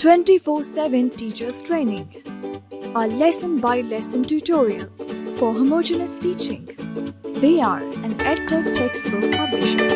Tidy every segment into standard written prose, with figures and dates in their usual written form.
24/7 Teachers Training, a lesson-by-lesson tutorial for homogeneous teaching. We are an EdTech textbook publishers.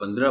15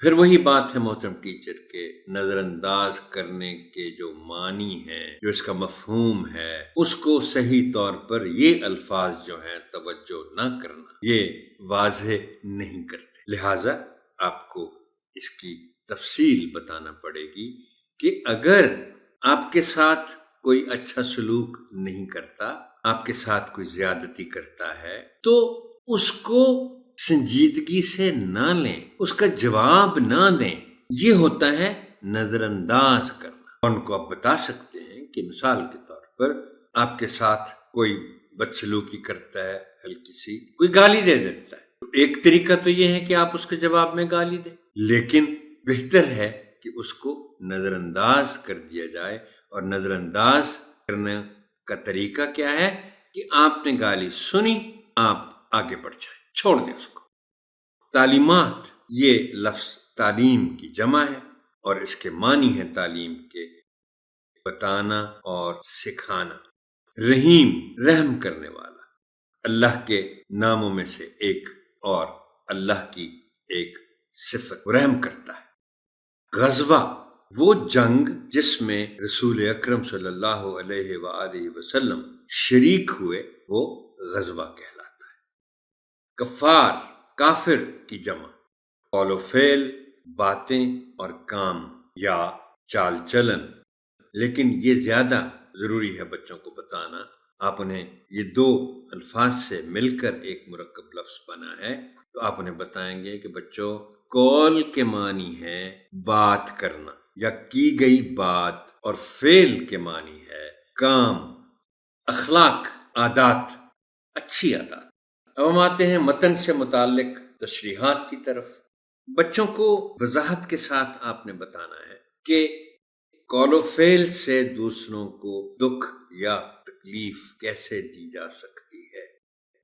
پھر وہی بات ہے محترم ٹیچر کے نظر انداز کرنے کے جو معنی ہیں، جو اس کا مفہوم ہے، اس کو صحیح طور پر یہ الفاظ جو ہیں توجہ نہ کرنا، یہ واضح نہیں کرتے۔ لہٰذا آپ کو اس کی تفصیل بتانا پڑے گی کہ اگر آپ کے ساتھ کوئی اچھا سلوک نہیں کرتا، آپ کے ساتھ کوئی زیادتی کرتا ہے، تو اس کو سنجیدگی سے نہ لیں، اس کا جواب نہ دیں۔ یہ ہوتا ہے نظر انداز کرنا۔ ان کو آپ بتا سکتے ہیں کہ مثال کے طور پر آپ کے ساتھ کوئی بدسلوکی کرتا ہے، ہلکی سی کوئی گالی دے دیتا ہے، تو ایک طریقہ تو یہ ہے کہ آپ اس کے جواب میں گالی دیں، لیکن بہتر ہے کہ اس کو نظر انداز کر دیا جائے۔ اور نظر انداز کرنے کا طریقہ کیا ہے کہ آپ نے گالی سنی، آپ آگے بڑھ جائیں، چھوڑ دیں اس کو۔ تعلیمات، یہ لفظ تعلیم کی جمع ہے اور اس کے معنی ہے تعلیم کے بتانا اور سکھانا۔ رحیم، رحم کرنے والا، اللہ کے ناموں میں سے ایک اور اللہ کی ایک صفت، رحم کرتا ہے۔ غزوہ، وہ جنگ جس میں رسول اکرم صلی اللہ علیہ وآلہ وسلم شریک ہوئے، وہ غزوہ کہلاتا ہے۔ کفار، کافر کی جمع، قول و فعل، باتیں اور کام یا چال چلن، لیکن یہ زیادہ ضروری ہے بچوں کو بتانا۔ آپ انہیں یہ دو الفاظ سے مل کر ایک مرکب لفظ بنا ہے، تو آپ انہیں بتائیں گے کہ بچوں، قول کے معنی ہے بات کرنا یا کی گئی بات، اور فعل کے معنی ہے کام، اخلاق، عادات، اچھی عادات۔ اب ہم آتے ہیں متن سے متعلق تشریحات کی طرف۔ بچوں کو وضاحت کے ساتھ آپ نے بتانا ہے کہ قول و فعل سے دوسروں کو دکھ یا تکلیف کیسے دی جا سکتی ہے۔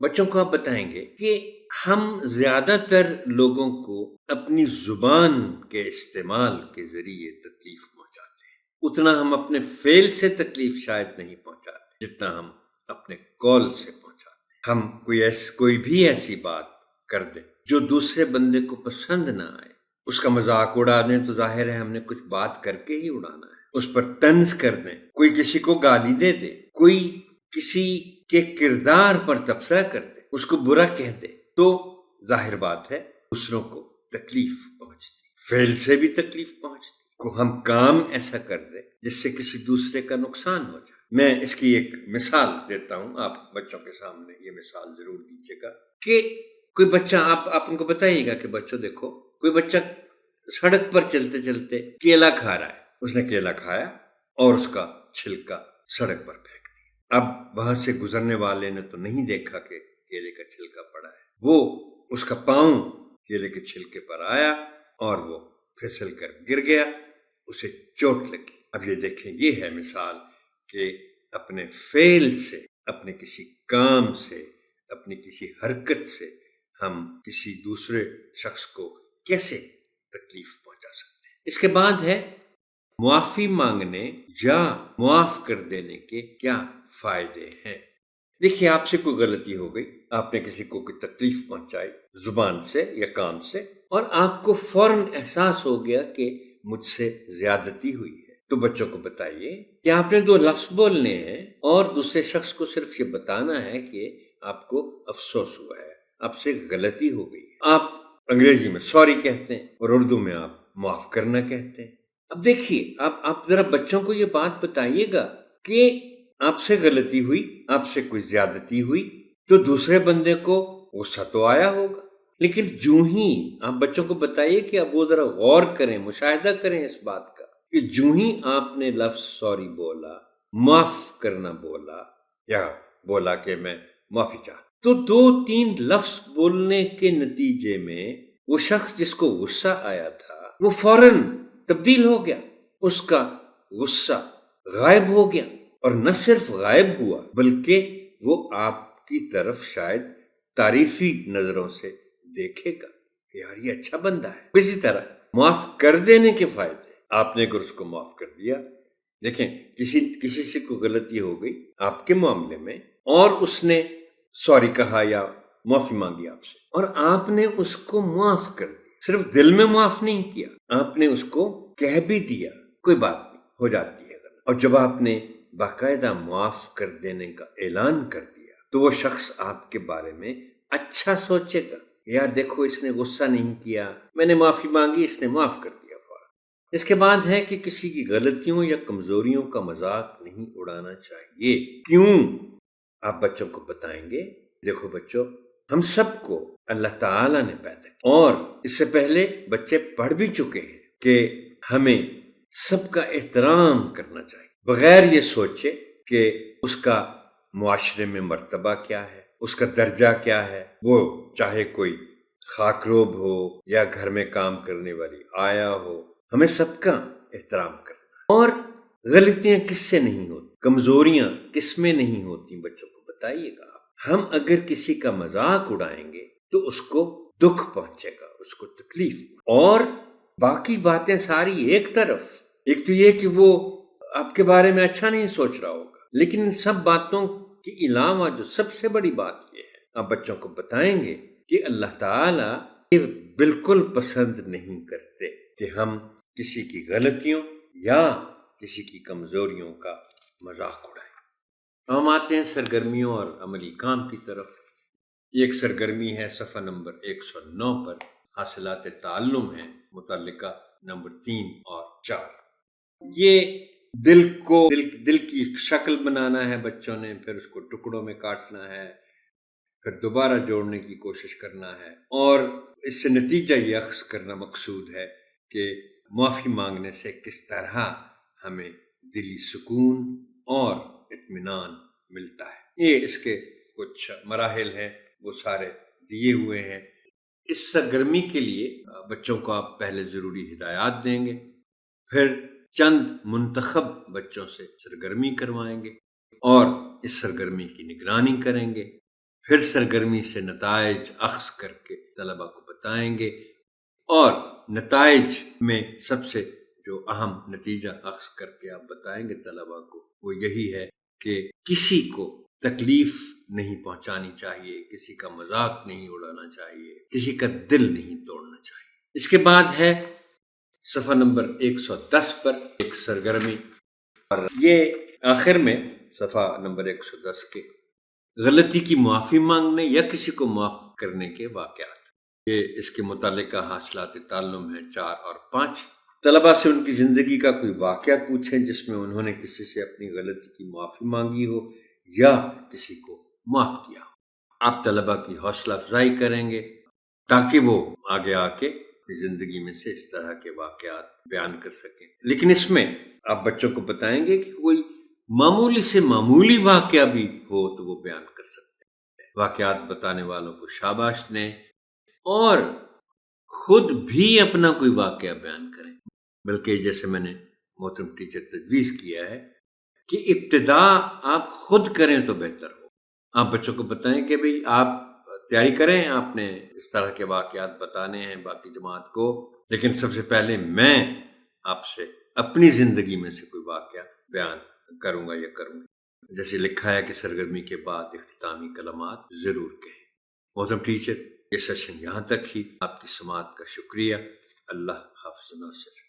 بچوں کو آپ بتائیں گے کہ ہم زیادہ تر لوگوں کو اپنی زبان کے استعمال کے ذریعے تکلیف پہنچاتے ہیں، اتنا ہم اپنے فعل سے تکلیف شاید نہیں پہنچاتے جتنا ہم اپنے قول سے پہنچاتے ہیں۔ ہم کوئی بھی ایسی بات کر دیں جو دوسرے بندے کو پسند نہ آئے، اس کا مذاق اڑا دیں، تو ظاہر ہے ہم نے کچھ بات کر کے ہی اڑانا ہے۔ اس پر طنز کر دیں، کوئی کسی کو گالی دے دے، کوئی کسی کے کردار پر تبصرہ کر دے، اس کو برا کہہ دے، تو ظاہر بات ہے دوسروں کو تکلیف پہنچتی، فعل سے بھی تکلیف پہنچتی۔ کو ہم کام ایسا کر دیں جس سے کسی دوسرے کا نقصان ہو جائے۔ میں اس کی ایک مثال دیتا ہوں، آپ بچوں کے سامنے یہ مثال ضرور دیجیے گا کہ کوئی بچہ، آپ ان کو بتائیے گا کہ بچوں دیکھو، کوئی بچہ سڑک پر چلتے چلتے کیلا کھا رہا ہے، اس نے کیلا کھایا اور اس کا چھلکا سڑک پر پھینک دیا۔ اب وہاں سے گزرنے والے نے تو نہیں دیکھا کہ کیلے کا چھلکا پڑا ہے، وہ اس کا پاؤں کیلے کے چھلکے پر آیا اور وہ پھسل کر گر گیا، اسے چوٹ لگی۔ اب یہ دیکھیں، یہ ہے مثال کہ اپنے فعل سے، اپنے کسی کام سے، اپنی کسی حرکت سے ہم کسی دوسرے شخص کو کیسے تکلیف پہنچا سکتے ہیں۔ اس کے بعد ہے معافی مانگنے یا معاف کر دینے کے کیا فائدے ہیں۔ دیکھیے، آپ سے کوئی غلطی ہو گئی، آپ نے کسی کو کوئی تکلیف پہنچائی زبان سے یا کام سے، اور آپ کو فوراً احساس ہو گیا کہ مجھ سے زیادتی ہوئی ہے، تو بچوں کو بتائیے کہ آپ نے دو لفظ بولنے ہیں اور دوسرے شخص کو صرف یہ بتانا ہے کہ آپ کو افسوس ہوا ہے، آپ سے غلطی ہو گئی۔ آپ انگریزی میں سوری کہتے ہیں اور اردو میں آپ معاف کرنا کہتے ہیں۔ اب دیکھیے، آپ ذرا بچوں کو یہ بات بتائیے گا کہ آپ سے غلطی ہوئی، آپ سے کوئی زیادتی ہوئی، تو دوسرے بندے کو غصہ تو آیا ہوگا، لیکن جو ہی آپ بچوں کو بتائیے کہ اب وہ ذرا غور کریں، مشاہدہ کریں اس بات کا کہ جو ہی آپ نے لفظ سوری بولا، معاف کرنا بولا، یا بولا کہ میں معافی چاہتا، تو دو تین لفظ بولنے کے نتیجے میں وہ شخص جس کو غصہ آیا تھا وہ فوراً تبدیل ہو گیا، اس کا غصہ غائب ہو گیا، اور نہ صرف غائب ہوا بلکہ وہ آپ کی طرف شاید تعریفی نظروں سے دیکھے گا کہ یار یہ اچھا بندہ ہے۔ اسی طرح معاف کر دینے کے فائدے، آپ نے اگر اس کو معاف کر دیا، دیکھیں کسی سے کوئی غلطی ہو گئی آپ کے معاملے میں اور اس نے سوری کہا یا معافی مانگی آپ سے، اور آپ نے اس کو معاف کر دیا، صرف دل میں معاف نہیں کیا، آپ نے اس کو کہہ بھی دیا کوئی بات نہیں، ہو جاتی ہے غلط، اور جب آپ نے باقاعدہ معاف کر دینے کا اعلان کر دیا تو وہ شخص آپ کے بارے میں اچھا سوچے گا، یار دیکھو اس نے غصہ نہیں کیا، میں نے معافی مانگی، اس نے معاف کر دیا فوراً۔ اس کے بعد ہے کہ کسی کی غلطیوں یا کمزوریوں کا مذاق نہیں اڑانا چاہیے۔ کیوں؟ آپ بچوں کو بتائیں گے، دیکھو بچوں، ہم سب کو اللہ تعالیٰ نے پیدا کیا، اور اس سے پہلے بچے پڑھ بھی چکے ہیں کہ ہمیں سب کا احترام کرنا چاہیے، بغیر یہ سوچے کہ اس کا معاشرے میں مرتبہ کیا ہے، اس کا درجہ کیا ہے، وہ چاہے کوئی خاکروب ہو یا گھر میں کام کرنے والی آیا ہو، ہمیں سب کا احترام کرنا۔ اور غلطیاں کس سے نہیں ہوتی، کمزوریاں کس میں نہیں ہوتی، بچوں کو بتائیے گا۔ ہم اگر کسی کا مذاق اڑائیں گے تو اس کو دکھ پہنچے گا، اس کو تکلیف، اور باقی باتیں ساری ایک طرف، ایک تو یہ کہ وہ آپ کے بارے میں اچھا نہیں سوچ رہا ہوگا، لیکن ان سب باتوں کے علاوہ جو سب سے بڑی بات یہ ہے، آپ بچوں کو بتائیں گے کہ اللہ تعالیٰ یہ بالکل پسند نہیں کرتے کہ ہم کسی کی غلطیوں یا کسی کی کمزوریوں کا مذاق اڑائیں۔ ہم آتے ہیں سرگرمیوں اور عملی کام کی طرف۔ ایک سرگرمی ہے صفحہ نمبر 109 پر، حاصلات تعلم ہیں متعلقہ نمبر 3 اور 4۔ یہ دل کی شکل بنانا ہے بچوں نے، پھر اس کو ٹکڑوں میں کاٹنا ہے، پھر دوبارہ جوڑنے کی کوشش کرنا ہے، اور اس سے نتیجہ یہ اخذ کرنا مقصود ہے کہ معافی مانگنے سے کس طرح ہمیں دلی سکون اور اطمینان ملتا ہے۔ یہ اس کے کچھ مراحل ہیں، وہ سارے دیے ہوئے ہیں۔ اس سرگرمی کے لیے بچوں کو آپ پہلے ضروری ہدایات دیں گے، پھر چند منتخب بچوں سے سرگرمی کروائیں گے اور اس سرگرمی کی نگرانی کریں گے، پھر سرگرمی سے نتائج اخذ کر کے طلباء کو بتائیں گے، اور نتائج میں سب سے جو اہم نتیجہ اخذ کر کے آپ بتائیں گے طلباء کو وہ یہی ہے کہ کسی کو تکلیف نہیں پہنچانی چاہیے، کسی کا مذاق نہیں اڑانا چاہیے، کسی کا دل نہیں توڑنا چاہیے۔ اس کے بعد ہے صفحہ نمبر 110 پر ایک سرگرمی، اور یہ آخر میں صفحہ نمبر 110 کے غلطی کی معافی مانگنے یا کسی کو معاف کرنے کے واقعات، یہ اس کے متعلقہ حاصلات تعلم ہیں 4 اور 5۔ طلباء سے ان کی زندگی کا کوئی واقعہ پوچھیں جس میں انہوں نے کسی سے اپنی غلطی کی معافی مانگی ہو یا کسی کو معاف کیا ہو۔ آپ طلباء کی حوصلہ افزائی کریں گے تاکہ وہ آگے آ کے زندگی میں سے اس طرح کے واقعات بیان کر سکیں، لیکن اس میں آپ بچوں کو بتائیں گے کہ کوئی معمولی سے معمولی واقعہ بھی ہو تو وہ بیان کر سکتے ہیں۔ واقعات بتانے والوں کو شاباش دیں اور خود بھی اپنا کوئی واقعہ بیان کریں، بلکہ جیسے میں نے محترم ٹیچر تجویز کیا ہے کہ ابتدا آپ خود کریں تو بہتر ہو۔ آپ بچوں کو بتائیں کہ بھئی آپ تیاری کریں، آپ نے اس طرح کے واقعات بتانے ہیں باقی جماعت کو، لیکن سب سے پہلے میں آپ سے اپنی زندگی میں سے کوئی واقعہ بیان کروں گا یا کروں گا۔ جیسے لکھا ہے کہ سرگرمی کے بعد اختتامی کلمات ضرور کہیں۔ محترم ٹیچر، یہ سیشن یہاں تک ہی، آپ کی سماعت کا شکریہ۔ اللہ حافظ ناصر۔